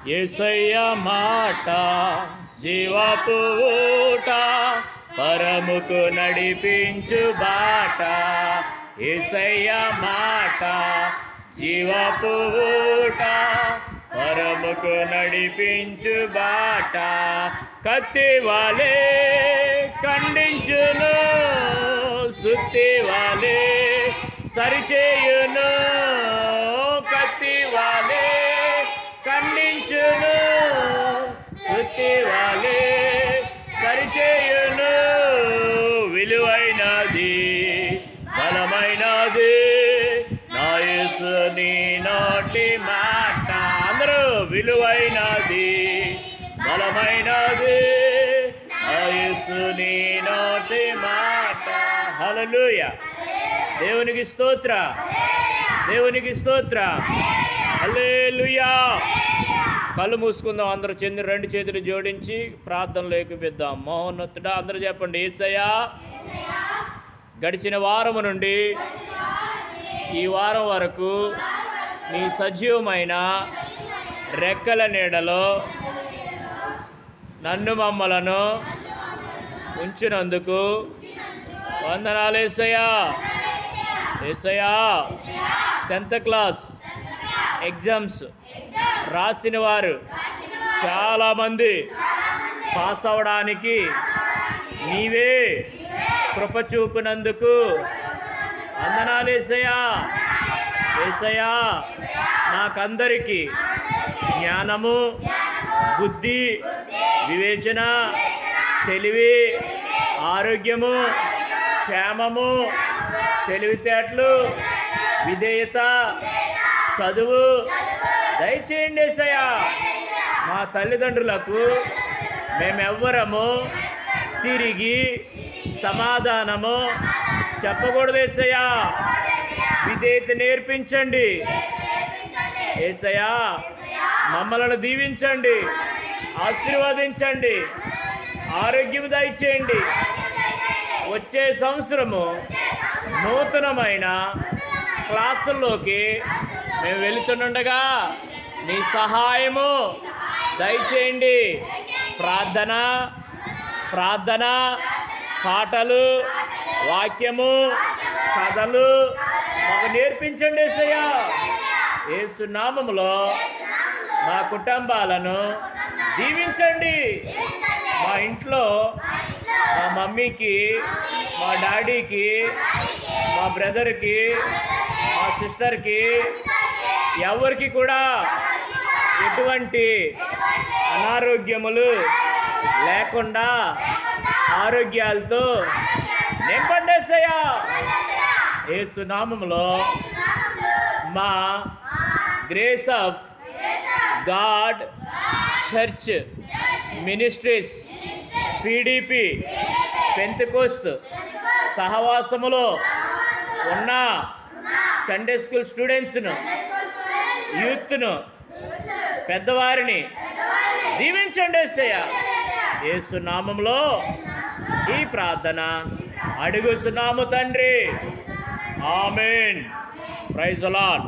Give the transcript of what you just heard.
యేసయ్య మాట జీవపు ఊట, పరముకు నడిపించు బాట. యేసయ్య మాట జీవపు ఊట, పరముకు నడిపించు బాట. కత్తి వాలే ఖండించును, సుత్తి వాలే సరిచేయును. కత్తి వాలే ఖండించును, సుత్తి వాలే సరిచేయును. విలువైనది బలమైనది నా యేసు నీ నోటి మాట. అందరూ విలువైనది బలమైనది నా యేసు నీ నోటి మాట. హల్లెలూయా. దేవునికి స్తోత్ర, దేవునికి స్తోత్ర. హల్లెలూయా. కళ్ళు మూసుకుందాం. అందరూ రెండు చేతులు జోడించి ప్రార్థనలో ఏకీపిద్దాం. మహోన్నతుడా, అందరూ చెప్పండి. యేసయ్యా, గడిచిన వారము నుండి ఈ వారం వరకు నీ సజీవమైన రెక్కల నీడలో నన్ను మమ్మలను ఉంచినందుకు వందనాలు యేసయ్యా. యేసయ్యా, 10th క్లాస్ ఎగ్జామ్స్ రాసిన వారు చాలామంది పాస్ అవ్వడానికి నీవే కృప చూపినందుకు వందనాలు యేసయ్యా. యేసయ్యా, నాకందరికీ జ్ఞానము, బుద్ధి, వివేచన, తెలివి, ఆరోగ్యము, క్షేమము, తెలివితేటలు, విధేయత, చదువు దయచేయండి యేసయ్యా. మా తల్లిదండ్రులకు మేమెవ్వరము తిరిగి సమాధానము చెప్పకూడదు యేసయ్యా. విధేయత నేర్పించండి యేసయ్యా. మమ్మల్ని దీవించండి, ఆశీర్వదించండి, ఆరోగ్యం దయచేయండి. వచ్చే సంవత్సరము నూతనమైన క్లాసుల్లోకి మేము వెళుతుండగా నీ సహాయము దయచేయండి. ప్రార్థన, పాటలు, వాక్యము, కథలు మాకు నేర్పించండి యేసయ్యా. యేసు నామములో మా కుటుంబాలను దీవించండి. మా ఇంట్లో మా మమ్మీకి, మా డాడీకి, మా బ్రదర్కి, మా సిస్టర్కి ఎవరికి కూడా ఎటువంటి అనారోగ్యములు లేకుండా ఆరోగ్యాలతో నింపండి యేసయ్యా. యేసు నామములో మా grace of God church ministries PDP Pentecost సహవాసములో ఉన్న సండే స్కూల్ స్టూడెంట్స్ను, యూత్ను, పెద్దవారిని దీవించండి యేసయ్యా. యేసు నామములో ఈ ప్రార్థన అడుగుచున్నాము తండ్రి. ఆమేన్. Praise the lord.